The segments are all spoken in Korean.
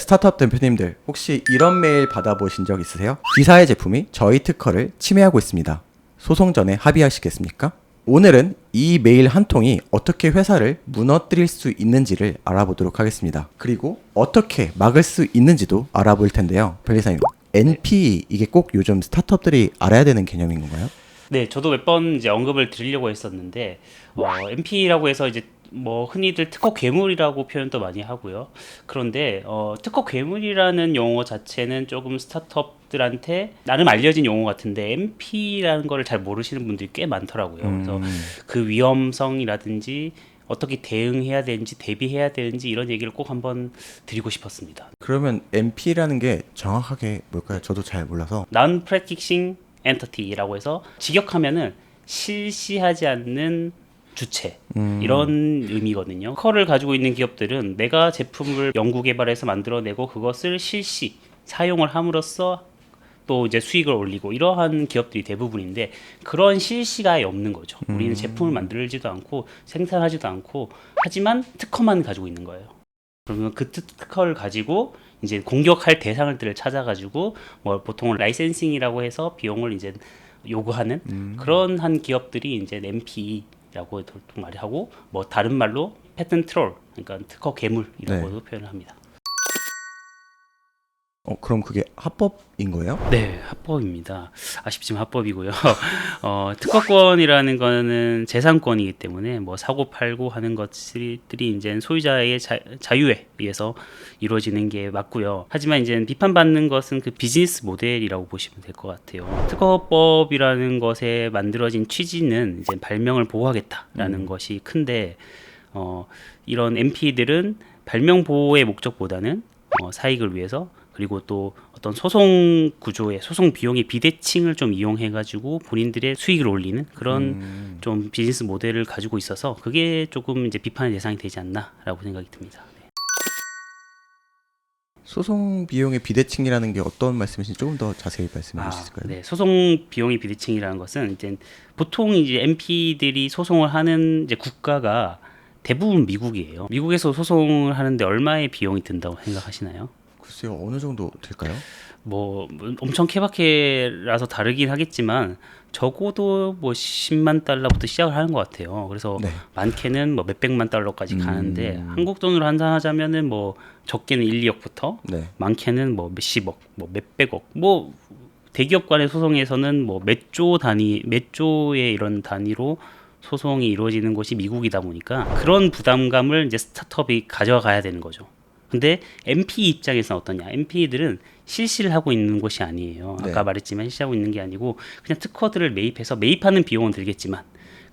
스타트업 대표님들, 혹시 이런 메일 받아보신 적 있으세요? B사의 제품이 저희 특허를 침해하고 있습니다. 소송 전에 합의하시겠습니까? 오늘은 이 메일 한 통이 어떻게 회사를 무너뜨릴 수 있는지를 알아보도록 하겠습니다. 그리고 어떻게 막을 수 있는지도 알아볼 텐데요. 변리사님, NP 이게 꼭 요즘 스타트업들이 알아야 되는 개념인 건가요? 네, 저도 몇 번 이제 언급을 드리려고 했었는데 MP라고 해서 이제 뭐 흔히들 특허 괴물이라고 표현도 많이 하고요. 그런데 특허 괴물이라는 용어 자체는 조금 스타트업들한테 나름 알려진 용어 같은데 MP라는 거를 잘 모르시는 분들이 꽤 많더라고요. 그래서 그 위험성이라든지 어떻게 대응해야 되는지 대비해야 되는지 이런 얘기를 꼭 한번 드리고 싶었습니다. 그러면 NP라는 게 정확하게 뭘까요? 저도 잘 몰라서. Non-practicing entity라고 해서 직역하면은 실시하지 않는 주체 이런 의미거든요. 특허를 가지고 있는 기업들은 내가 제품을 연구 개발해서 만들어내고 그것을 실시 사용을 함으로써 또 이제 수익을 올리고 이러한 기업들이 대부분인데 그런 실시가 없는 거죠. 우리는 제품을 만들지도 않고 생산하지도 않고 하지만 특허만 가지고 있는 거예요. 그러면 그 특허를 가지고 이제 공격할 대상들을 찾아가지고 뭐 보통은 라이센싱이라고 해서 비용을 이제 요구하는 그런 한 기업들이 이제 NP라고 보통 말을 하고 뭐 다른 말로 패턴트 트롤 그러니까 특허 괴물이라고도 표현을 합니다. 그럼 그게 합법인 거예요? 네, 합법입니다. 아쉽지만 합법이고요. 특허권이라는 거는 재산권이기 때문에 뭐 사고 팔고 하는 것들이 이제 소유자의 자유에 의해서 이루어지는 게 맞고요. 하지만 이제 비판받는 것은 그 비즈니스 모델이라고 보시면 될 것 같아요. 특허법이라는 것에 만들어진 취지는 이제 발명을 보호하겠다라는 것이 큰데 이런 MP들은 발명 보호의 목적보다는 사익을 위해서 그리고 또 어떤 소송 구조의 소송 비용의 비대칭을 좀 이용해 가지고 본인들의 수익을 올리는 그런 좀 비즈니스 모델을 가지고 있어서 그게 조금 이제 비판의 대상이 되지 않나라고 생각이 듭니다. 네. 소송 비용의 비대칭이라는 게 어떤 말씀이신지 조금 더 자세히 말씀해 주실 수 있을까요? 네. 소송 비용의 비대칭이라는 것은 이제 보통 이제 MP들이 소송을 하는 이제 국가가 대부분 미국이에요. 미국에서 소송을 하는데 얼마의 비용이 든다고 생각하시나요? 글쎄요, 어느 정도 될까요? 뭐 엄청 케바케라서 다르긴 하겠지만 적어도 뭐 10만 달러부터 시작을 하는 것 같아요. 그래서 네. 많게는 뭐 몇백만 달러까지 가는데 한국 돈으로 환산하자면은 뭐 적게는 1, 2억부터 네. 많게는 뭐 몇십억, 뭐 몇백억, 뭐 대기업 간의 소송에서는 뭐 몇 조 단위, 몇 조의 이런 단위로 소송이 이루어지는 곳이 미국이다 보니까 그런 부담감을 이제 스타트업이 가져가야 되는 거죠. 근데 MP 입장에서는 어떠냐? MP들은 실시를 하고 있는 곳이 아니에요. 네. 아까 말했지만 실시하고 있는 게 아니고 그냥 특허들을 매입해서 매입하는 비용은 들겠지만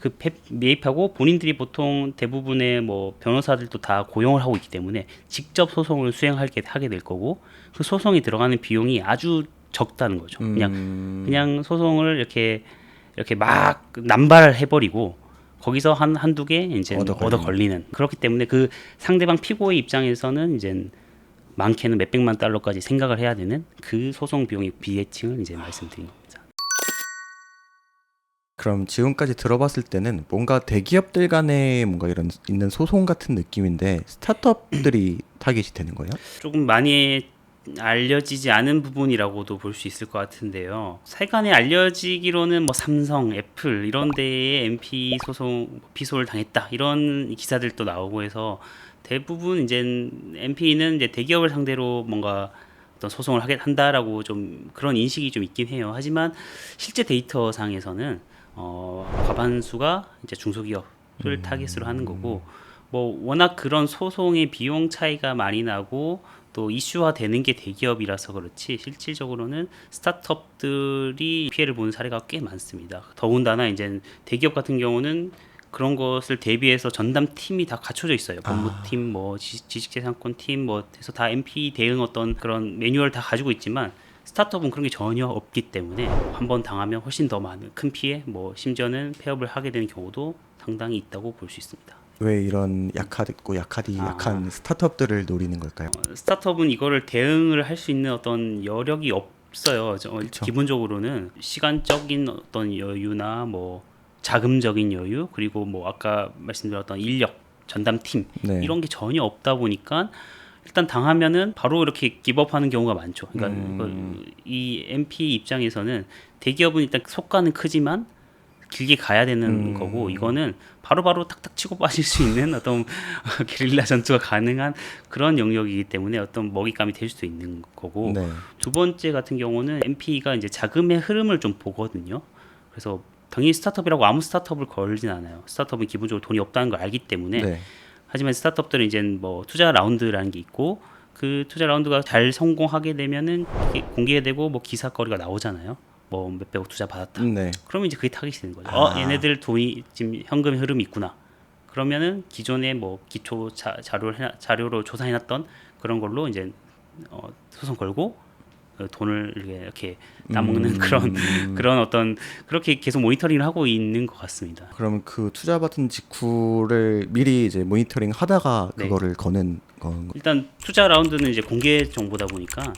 그 매입하고 본인들이 보통 대부분의 뭐 변호사들도 다 고용을 하고 있기 때문에 직접 소송을 하게 될 거고 그 소송이 들어가는 비용이 아주 적다는 거죠. 그냥 소송을 이렇게 막 남발을 해버리고 거기서 한두 개 이제 얻어 걸리는 그렇기 때문에 그 상대방 피고의 입장에서는 이제 많게는 몇백만 달러까지 생각을 해야 되는 그 소송 비용의 비대칭을 이제 말씀드린 겁니다. 그럼 지금까지 들어봤을 때는 뭔가 대기업들 간에 뭔가 이런 있는 소송 같은 느낌인데 스타트업들이 타깃이 되는 거예요? 조금 많이 알려지지 않은 부분이라고도 볼 수 있을 것 같은데요. 세간에 알려지기로는 뭐 삼성, 애플 이런 데에 MP 소송 피소를 당했다 이런 기사들도 나오고 해서 대부분 이제 MP는 이제 대기업을 상대로 뭔가 어떤 소송을 한다라고 좀 그런 인식이 좀 있긴 해요. 하지만 실제 데이터 상에서는 과반수가 이제 중소기업을 타깃으로 하는 거고 뭐 워낙 그런 소송의 비용 차이가 많이 나고 또 이슈화 되는 게 대기업이라서 그렇지 실질적으로는 스타트업들이 피해를 보는 사례가 꽤 많습니다. 더군다나 이제 대기업 같은 경우는 그런 것을 대비해서 전담 팀이 다 갖춰져 있어요. 법무팀, 뭐 지식재산권 팀, 뭐 해서 다 MP 대응 어떤 그런 매뉴얼 다 가지고 있지만 스타트업은 그런 게 전혀 없기 때문에 한 번 당하면 훨씬 더 많은 큰 피해, 뭐 심지어는 폐업을 하게 되는 경우도 상당히 있다고 볼 수 있습니다. 왜 이런 약한 스타트업들을 노리는 걸까요? 스타트업은 이거를 대응을 할 수 있는 어떤 여력이 없어요. 기본적으로는 시간적인 어떤 여유나 뭐 자금적인 여유 그리고 뭐 아까 말씀드렸던 인력 전담팀 네. 이런 게 전혀 없다 보니까 일단 당하면은 바로 이렇게 기법하는 경우가 많죠. 그러니까 이 MP 입장에서는 대기업은 일단 속가는 크지만 길게 가야 되는 거고, 이거는 바로바로 탁탁 치고 빠질 수 있는 어떤 게릴라 전투가 가능한 그런 영역이기 때문에 어떤 먹잇감이 될 수도 있는 거고, 네. 두 번째 같은 경우는 MP가 이제 자금의 흐름을 좀 보거든요. 그래서 당연히 스타트업이라고 아무 스타트업을 걸진 않아요. 스타트업은 기본적으로 돈이 없다는 걸 알기 때문에. 네. 하지만 스타트업들은 이제 뭐 투자 라운드라는 게 있고, 그 투자 라운드가 잘 성공하게 되면은 이게 공개되고 뭐 기사거리가 나오잖아요. 뭐 몇백억 투자 받았다. 네. 그러면 이제 그게 타깃이 되는 거죠. 아. 얘네들 돈이 지금 현금 흐름이 있구나. 그러면은 기존에 뭐 기초 자료로 조사해놨던 그런 걸로 이제 소송 걸고 돈을 이렇게 따먹는 그런 어떤 그렇게 계속 모니터링을 하고 있는 것 같습니다. 그러면 그 투자받은 직후를 미리 이제 모니터링 하다가 네. 그거를 거는 건 일단 투자 라운드는 이제 공개 정보다 보니까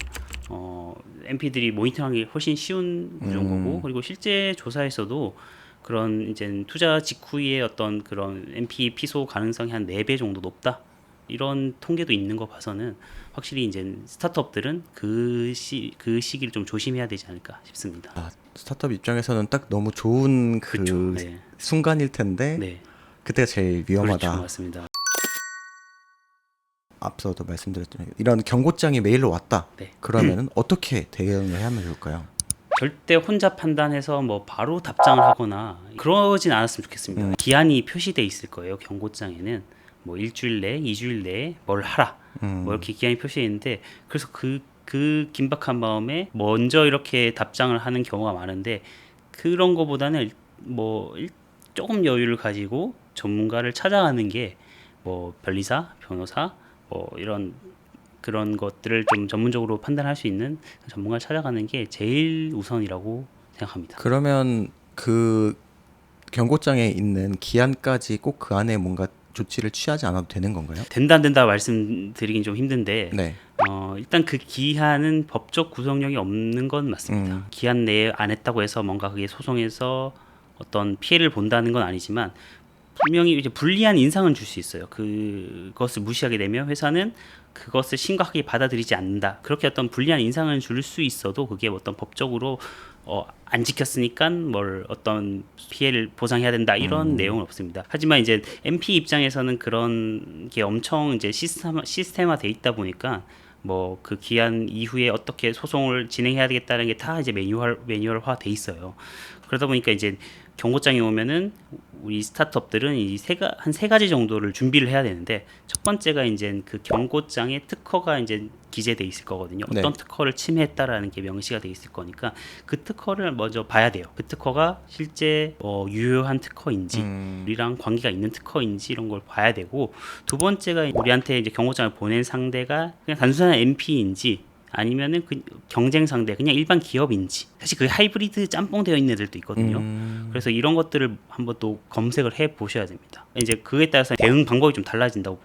MP들이 모니터링하기 훨씬 쉬운 구조인 거고, 그리고 실제 조사에서도 그런 이제 투자 직후의 어떤 그런 MP 피소 가능성이 한 4배 정도 높다. 이런 통계도 있는 거 봐서는 확실히 이제 스타트업들은 그 시기를 좀 조심해야 되지 않을까 싶습니다. 아, 스타트업 입장에서는 딱 너무 좋은 그 그렇죠. 네. 순간일 텐데 네. 그때가 제일 위험하다. 그렇죠. 맞습니다. 앞서도 말씀드렸지만 이런 경고장이 메일로 왔다. 네. 그러면은 어떻게 대응을 하면 좋을까요? 절대 혼자 판단해서 뭐 바로 답장을 하거나 그러진 않았으면 좋겠습니다. 기한이 표시돼 있을 거예요. 경고장에는 뭐 일주일 내, 2주일 내에 뭘 하라. 뭐 이렇게 기한이 표시돼 있는데, 그래서 그 긴박한 마음에 먼저 이렇게 답장을 하는 경우가 많은데, 그런 거보다는 조금 여유를 가지고 전문가를 찾아가는 게 뭐 변리사, 변호사 뭐 이런 그런 것들을 좀 전문적으로 판단할 수 있는 전문가를 찾아가는 게 제일 우선이라고 생각합니다. 그러면 그 경고장에 있는 기한까지 꼭 그 안에 뭔가 조치를 취하지 않아도 되는 건가요? 된다 안 된다 말씀드리긴 좀 힘든데, 네. 일단 그 기한은 법적 구속력이 없는 건 맞습니다. 기한 내에 안 했다고 해서 뭔가 그게 소송에서 어떤 피해를 본다는 건 아니지만, 분명히 이제 불리한 인상은 줄 수 있어요. 그것을 무시하게 되면 회사는 그것을 심각하게 받아들이지 않는다. 그렇게 어떤 불리한 인상을 줄 수 있어도 그게 어떤 법적으로 안 지켰으니까 뭘 어떤 피해를 보상해야 된다 이런 내용은 없습니다. 하지만 이제 MP 입장에서는 그런 게 엄청 이제 시스템화돼 있다 보니까 뭐 그 기한 이후에 어떻게 소송을 진행해야 되겠다는 게 다 이제 매뉴얼화 돼 있어요. 그러다 보니까 이제 경고장이 오면은 우리 스타트업들은 한 세 가지 정도를 준비를 해야 되는데, 첫 번째가 이제 그 경고장에 특허가 이제 기재돼 있을 거거든요. 네. 어떤 특허를 침해했다라는 게 명시가 돼 있을 거니까 그 특허를 먼저 봐야 돼요. 그 특허가 실제 유효한 특허인지 우리랑 관계가 있는 특허인지 이런 걸 봐야 되고, 두 번째가 우리한테 이제 경고장을 보낸 상대가 그냥 단순한 MP인지 아니면은 그 경쟁 상대 그냥 일반 기업인지, 사실 그 하이브리드 짬뽕 되어 있는 애들도 있거든요. 그래서 이런 것들을 한번 또 검색을 해 보셔야 됩니다. 이제 그에 따라서 대응 방법이 좀 달라진다고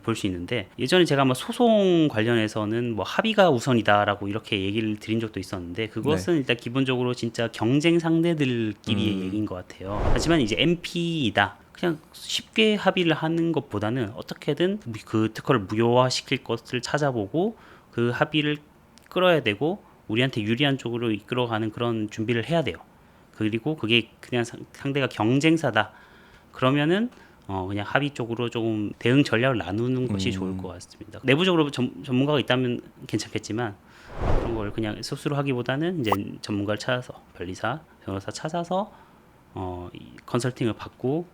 볼 수 있는데, 예전에 제가 아마 소송 관련해서는 뭐 합의가 우선이다라고 이렇게 얘기를 드린 적도 있었는데, 그것은 일단 기본적으로 진짜 경쟁 상대들끼리의 얘기인 것 같아요. 하지만 이제 MP이다, 그냥 쉽게 합의를 하는 것보다는 어떻게든 그 특허를 무효화시킬 것을 찾아보고 그 합의를 끌어야 되고 우리한테 유리한 쪽으로 이끌어가는 그런 준비를 해야 돼요. 그리고 그게 그냥 상대가 경쟁사다, 그러면은 그냥 합의 쪽으로 조금 대응 전략을 나누는 것이 좋을 것 같습니다. 내부적으로 전문가가 있다면 괜찮겠지만, 그런 걸 그냥 스스로 하기보다는 이제 전문가를 찾아서, 변리사, 변호사 찾아서 컨설팅을 받고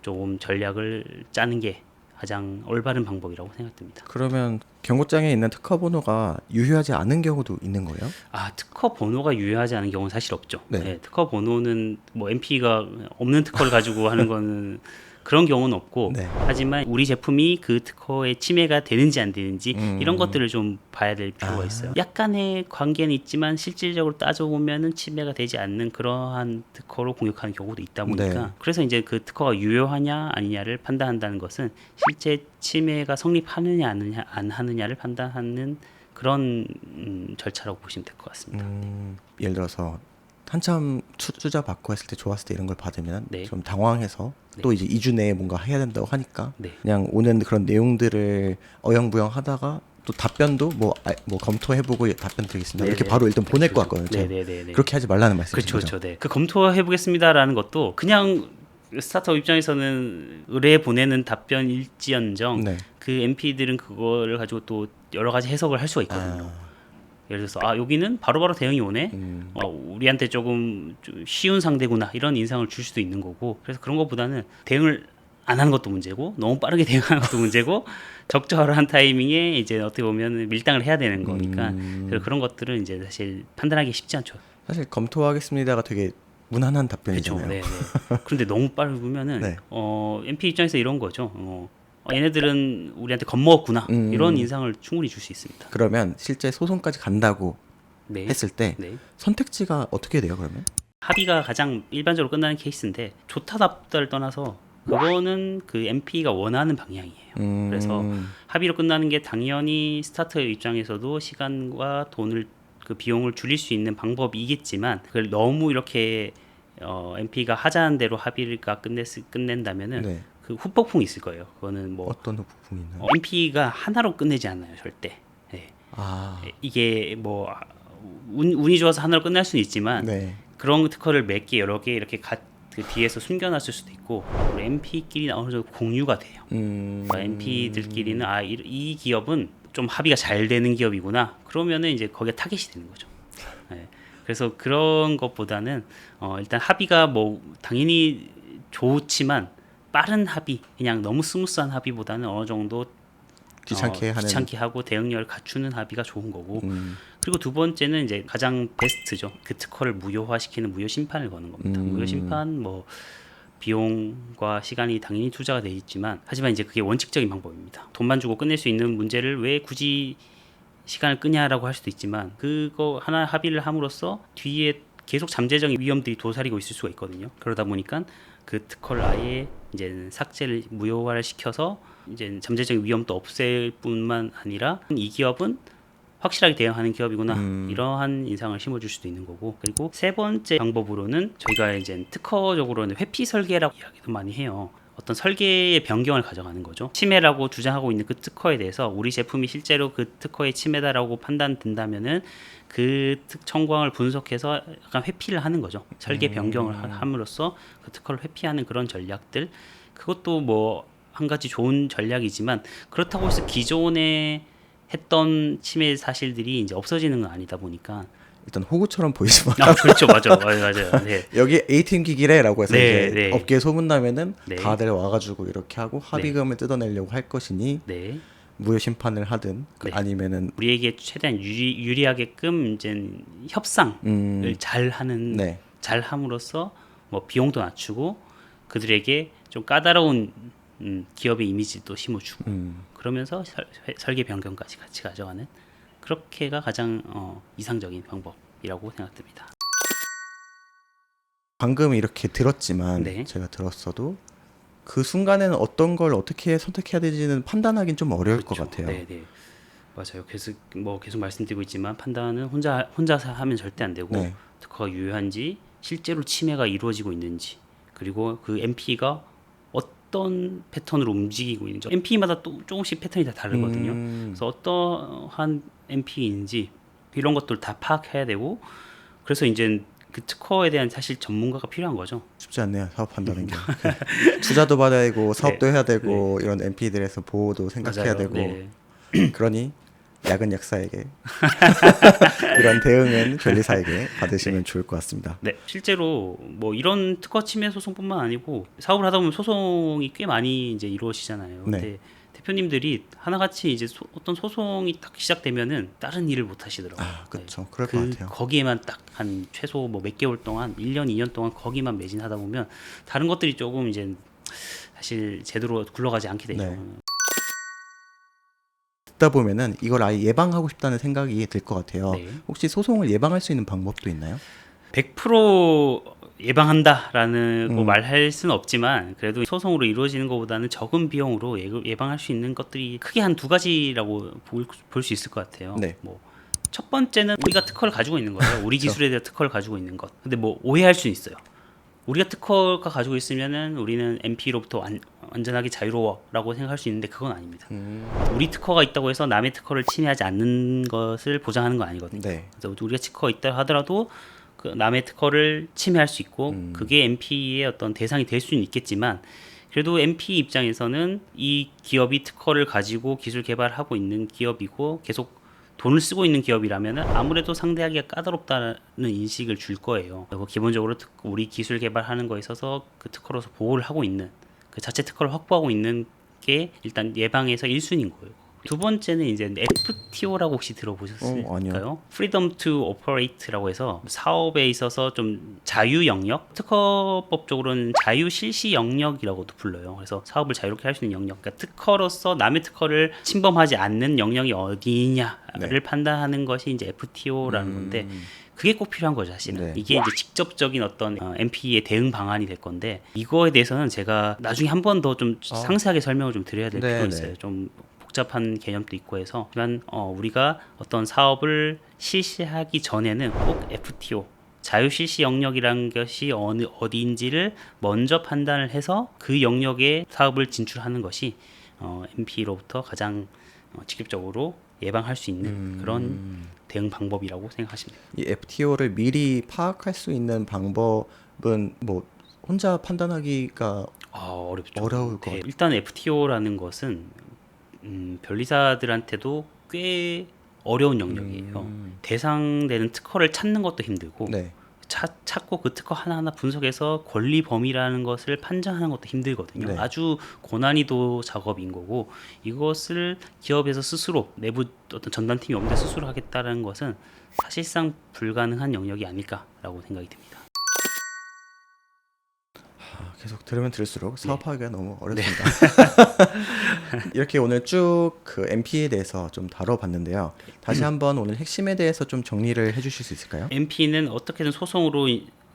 조금 전략을 짜는 게 가장 올바른 방법이라고 생각됩니다. 그러면 경고장에 있는 특허 번호가 유효하지 않은 경우도 있는 거예요? 특허 번호가 유효하지 않은 경우는 사실 없죠. 네. 네, 특허 번호는 뭐 MP가 없는 특허를 가지고 하는 거는 그런 경우는 없고, 네. 하지만 우리 제품이 그 특허에 침해가 되는지 안 되는지 이런 것들을 좀 봐야 될 필요가 있어요. 약간의 관계는 있지만 실질적으로 따져보면은 침해가 되지 않는 그러한 특허로 공격하는 경우도 있다 보니까, 네. 그래서 이제 그 특허가 유효하냐 아니냐를 판단한다는 것은 실제 침해가 성립하느냐 안 하느냐를 판단하는 그런 절차라고 보시면 될 것 같습니다. 예를 들어서 한참 투자 받고 했을 때 좋았을 때 이런 걸 받으면 네. 좀 당황해서 네. 또 이제 2주 내에 뭔가 해야 된다고 하니까 네. 그냥 오는 그런 내용들을 어영부영 하다가 또 답변도 뭐 검토해보고 답변 드리겠습니다. 네네. 이렇게 바로 일단 보낼 것 그렇죠. 같거든요. 네네네. 그렇게 하지 말라는 말씀이신 그렇죠, 거죠? 그렇죠. 네. 그 검토해보겠습니다라는 것도 그냥 스타트업 입장에서는 의뢰 보내는 답변일지언정 네. 그 MP들은 그거를 가지고 또 여러 가지 해석을 할 수가 있거든요. 예를 들어서 여기는 바로바로 대응이 오네. 우리한테 조금 좀 쉬운 상대구나 이런 인상을 줄 수도 있는 거고. 그래서 그런 것보다는 대응을 안 하는 것도 문제고 너무 빠르게 대응하는 것도 문제고 적절한 타이밍에 이제 어떻게 보면 밀당을 해야 되는 거니까 그래서 그런 것들은 이제 사실 판단하기 쉽지 않죠. 사실 검토하겠습니다가 되게 무난한 그렇죠. 답변이잖아요. 네, 네. 그런데 너무 빠르면은 네. MP 입장에서 이런 거죠. 얘네들은 우리한테 겁먹었구나 이런 인상을 충분히 줄 수 있습니다. 그러면 실제 소송까지 간다고 네. 했을 때 네. 선택지가 어떻게 돼요, 그러면? 합의가 가장 일반적으로 끝나는 케이스인데 좋다 나쁘다를 떠나서 그거는 그 MP가 원하는 방향이에요. 그래서 합의로 끝나는 게 당연히 스타트업 입장에서도 시간과 돈을 그 비용을 줄일 수 있는 방법이겠지만 그걸 너무 이렇게 MP가 하자는 대로 합의가 끝낸다면은 네. 그 후폭풍이 있을 거예요. 그거는 뭐 어떤 부분이 있나요? MP가 하나로 끝내지 않아요, 절대. 네. 아, 이게 뭐 운이 좋아서 하나로 끝날 수는 있지만 네. 그런 특허를 몇 개 여러 개 이렇게 그 뒤에서 숨겨놨을 수도 있고 MP끼리 어느 정도 공유가 돼요. 그러니까 MP들끼리는 이 기업은 좀 합의가 잘 되는 기업이구나. 그러면은 이제 거기에 타겟이 되는 거죠. 네. 그래서 그런 것보다는 일단 합의가 뭐 당연히 좋지만 빠른 합의, 그냥 너무 스무스한 합의보다는 어느 정도 귀찮게 하고 대응력을 갖추는 합의가 좋은 거고. 그리고 두 번째는 이제 가장 베스트죠. 그 특허를 무효화시키는 무효 심판을 거는 겁니다. 무효 심판 뭐 비용과 시간이 당연히 투자가 돼 있지만 하지만 이제 그게 원칙적인 방법입니다. 돈만 주고 끝낼 수 있는 문제를 왜 굳이 시간을 끄냐라고 할 수도 있지만 그거 하나 합의를 함으로써 뒤에 계속 잠재적인 위험들이 도사리고 있을 수가 있거든요. 그러다 보니까 그 특허를 아예 이제 삭제를 무효화를 시켜서 이제 잠재적인 위험도 없앨 뿐만 아니라 이 기업은 확실하게 대응하는 기업이구나 이러한 인상을 심어줄 수도 있는 거고. 그리고 세 번째 방법으로는 저희가 이제 특허적으로는 회피 설계라고 이야기도 많이 해요. 어떤 설계의 변경을 가져가는 거죠. 침해라고 주장하고 있는 그 특허에 대해서 우리 제품이 실제로 그 특허의 침해다라고 판단된다면은 그 청구항을 분석해서 약간 회피를 하는 거죠. 설계 변경을 함으로써 그 특허를 회피하는 그런 전략들. 그것도 뭐 한 가지 좋은 전략이지만 그렇다고 해서 기존에 했던 침해 사실들이 이제 없어지는 건 아니다 보니까 일단 호구처럼 보이지만 그렇죠. 맞아요. 네. 여기 A팀 기기래라고 해서 네, 이제 네. 업계에 소문나면은 네. 다들 와가지고 이렇게 하고 합의금을 뜯어내려고 할 것이니 네. 무효 심판을 하든 네. 아니면은 우리에게 최대한 유리하게끔 이제 협상을 잘 하는 네. 잘 함으로써 뭐 비용도 낮추고 그들에게 좀 까다로운 기업의 이미지도 심어주고 그러면서 설계 변경까지 같이 가져가는 그렇게가 가장 이상적인 방법이라고 생각됩니다. 방금 이렇게 들었지만 네. 제가 들었어도 그 순간에는 어떤 걸 어떻게 선택해야 되지는 판단하기는 좀 어려울 것 같아요. 네. 맞아요. 계속 말씀드리고 있지만 판단은 혼자서 하면 절대 안 되고 네. 특허가 유효한지 실제로 침해가 이루어지고 있는지 그리고 그 MP가 어떤 패턴으로 움직이고 있는지 MP마다 또 조금씩 패턴이 다 다르거든요. 그래서 어떠한 MP인지 이런 것들 다 파악해야 되고 그래서 이제 그 특허에 대한 사실 전문가가 필요한 거죠. 쉽지 않네요. 사업한다는 게. 투자도 받아야 되고 사업도 해야 되고 이런 MP들에서 보호도 생각해야 맞아요. 되고 네. 그러니 약은 약사에게 이런 대응은 변리사에게 받으시면 좋을 것 같습니다. 네, 실제로 뭐 이런 특허 침해 소송뿐만 아니고 사업을 하다 보면 소송이 꽤 많이 이제 이루어지잖아요. 네. 근데 대표님들이 하나같이 이제 어떤 소송이 딱 시작되면은 다른 일을 못 하시더라고요. 그렇죠. 그럴 것 같아요. 거기에만 딱 한 최소 뭐 몇 개월 동안 1년, 2년 동안 거기만 매진하다 보면 다른 것들이 조금 이제 사실 제대로 굴러가지 않게 되죠. 네. 듣다 보면은 이걸 아예 예방하고 싶다는 생각이 들 것 같아요. 네. 혹시 소송을 예방할 수 있는 방법도 있나요? 100% 예방한다라는 거 말할 수는 없지만 그래도 소송으로 이루어지는 것보다는 적은 비용으로 예방할 수 있는 것들이 크게 한 두 가지라고 볼 수 있을 것 같아요. 네. 뭐 첫 번째는 우리가 특허를 가지고 있는 거예요. 우리 기술에 대한 특허를 가지고 있는 것. 근데 뭐 오해할 수 있어요. 우리가 특허가 가지고 있으면은 우리는 MP로부터 완전하게 자유로워라고 생각할 수 있는데 그건 아닙니다. 우리 특허가 있다고 해서 남의 특허를 침해하지 않는 것을 보장하는 건 아니거든요. 네. 그래서 우리가 특허가 있다 하더라도 그 남의 특허를 침해할 수 있고 그게 MP의 어떤 대상이 될 수는 있겠지만 그래도 MP 입장에서는 이 기업이 특허를 가지고 기술 개발하고 있는 기업이고 계속 돈을 쓰고 있는 기업이라면 아무래도 상대하기가 까다롭다는 인식을 줄 거예요. 그리고 기본적으로 우리 기술 개발하는 거에 있어서 그 특허로서 보호를 하고 있는 그 자체 특허를 확보하고 있는 게 일단 예방에서 1순위인 거예요. 두 번째는 이제 FTO라고 혹시 들어보셨을까요? 아니요. Freedom to Operate라고 해서 사업에 있어서 좀 자유 영역, 특허법적으로는 자유 실시 영역이라고도 불러요. 그래서 사업을 자유롭게 할 수 있는 영역, 그러니까 특허로서 남의 특허를 침범하지 않는 영역이 어디냐를 네. 판단하는 것이 이제 FTO라는 건데. 그게 꼭 필요한 거죠, 사실은. 네. 이게 이제 직접적인 어떤 MP의 대응 방안이 될 건데 이거에 대해서는 제가 나중에 한 번 더 좀 상세하게 설명을 좀 드려야 될 필요가 있어요. 좀 복잡한 개념도 있고 해서 하지만 우리가 어떤 사업을 실시하기 전에는 꼭 FTO 자유 실시 영역이라는 것이 어디인지를 먼저 판단을 해서 그 영역에 사업을 진출하는 것이 MP로부터 가장 직접적으로 예방할 수 있는 그런 대응 방법이라고 생각하시면 돼요. 이 FTO를 미리 파악할 수 있는 방법은 뭐 혼자 판단하기가 어렵죠. 어려울 것 네, 같아요. 일단 FTO라는 것은 변리사들한테도 꽤 어려운 영역이에요. 대상되는 특허를 찾는 것도 힘들고 네. 찾고 그 특허 하나하나 분석해서 권리 범위라는 것을 판정하는 것도 힘들거든요. 네. 아주 고난이도 작업인 거고 이것을 기업에서 스스로 내부 어떤 전담팀이 없는데 스스로 하겠다는 것은 사실상 불가능한 영역이 아닐까라고 생각이 듭니다. 계속 들으면 들을수록 사업하기가 너무 어렵습니다. 네. 이렇게 오늘 쭉 그 MP에 대해서 좀 다뤄봤는데요. 다시 한번 오늘 핵심에 대해서 좀 정리를 해주실 수 있을까요? MP는 어떻게든 소송으로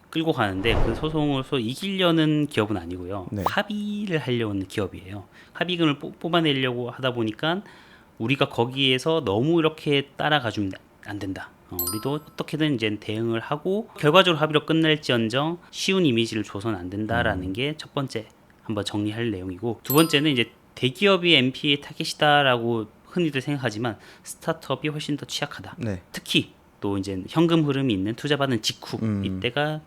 끌고 가는데 그 소송으로서 이기려는 기업은 아니고요. 네. 합의를 하려는 기업이에요. 합의금을 뽑아내려고 하다 보니까 우리가 거기에서 너무 이렇게 따라가주면 안 된다. 우리도 어떻게든 이제 대응을 하고 결과적으로 합의로 끝낼지언정 쉬운 이미지를 줘서는 안 된다라는 게 첫 번째 한번 정리할 내용이고 두 번째는 이제 대기업이 MP의 타겟이다라고 흔히들 생각하지만 스타트업이 훨씬 더 취약하다. 네. 특히 또 이제 현금 흐름이 있는 투자받은 직후 이때가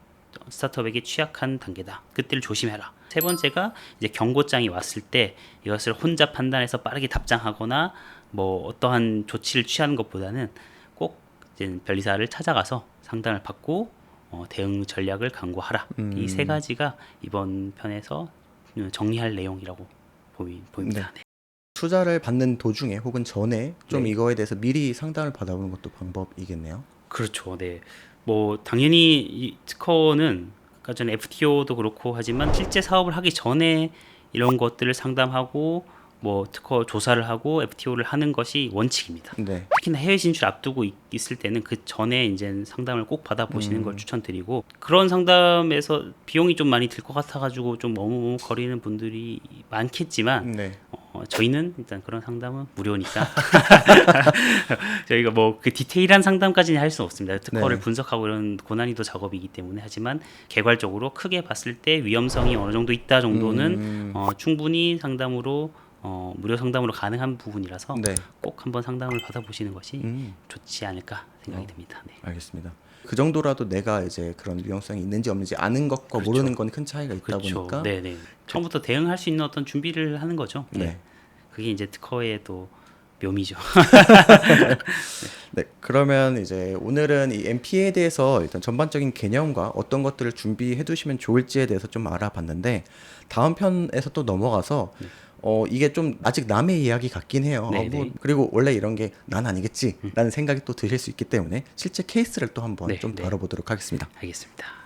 스타트업에게 취약한 단계다. 그때를 조심해라. 세 번째가 이제 경고장이 왔을 때 이것을 혼자 판단해서 빠르게 답장하거나 뭐 어떠한 조치를 취하는 것보다는 꼭 이제 변리사를 찾아가서 상담을 받고 대응 전략을 강구하라. 이 세 가지가 이번 편에서 정리할 내용이라고 보입니다. 네. 투자를 받는 도중에 혹은 전에 좀 네. 이거에 대해서 미리 상담을 받아보는 것도 방법이겠네요. 그렇죠. 네. 뭐 당연히 이 특허는 아까 전에 FTO도 그렇고 하지만 실제 사업을 하기 전에 이런 것들을 상담하고 뭐 특허 조사를 하고 FTO를 하는 것이 원칙입니다. 네. 특히나 해외 진출 앞두고 있을 때는 그 전에 이제 상담을 꼭 받아보시는 걸 추천드리고 그런 상담에서 비용이 좀 많이 들 것 같아가지고 좀 머뭇거리는 분들이 많겠지만 네. 저희는 일단 그런 상담은 무료니까 저희가 뭐 그 디테일한 상담까지는 할 수 없습니다. 특허를 네. 분석하고 이런 고난이도 작업이기 때문에 하지만 개괄적으로 크게 봤을 때 위험성이 어느 정도 있다 정도는 충분히 상담으로 무료 상담으로 가능한 부분이라서 네. 꼭 한번 상담을 받아보시는 것이 좋지 않을까 생각이 듭니다. 네. 알겠습니다. 그 정도라도 내가 이제 그런 위험성이 있는지 없는지 아는 것과 그렇죠. 모르는 건 큰 차이가 있다 보니까 네네. 처음부터 대응할 수 있는 어떤 준비를 하는 거죠. 네. 네. 그게 이제 특허의 또 묘미죠. 네, 그러면 이제 오늘은 이 MP에 대해서 일단 전반적인 개념과 어떤 것들을 준비해 두시면 좋을지에 대해서 좀 알아봤는데 다음 편에서 또 넘어가서 이게 좀 아직 남의 이야기 같긴 해요. 네네. 그리고 원래 이런 게 난 아니겠지 라는 생각이 또 드실 수 있기 때문에 실제 케이스를 또 한번 네, 좀 네. 다뤄보도록 하겠습니다. 알겠습니다.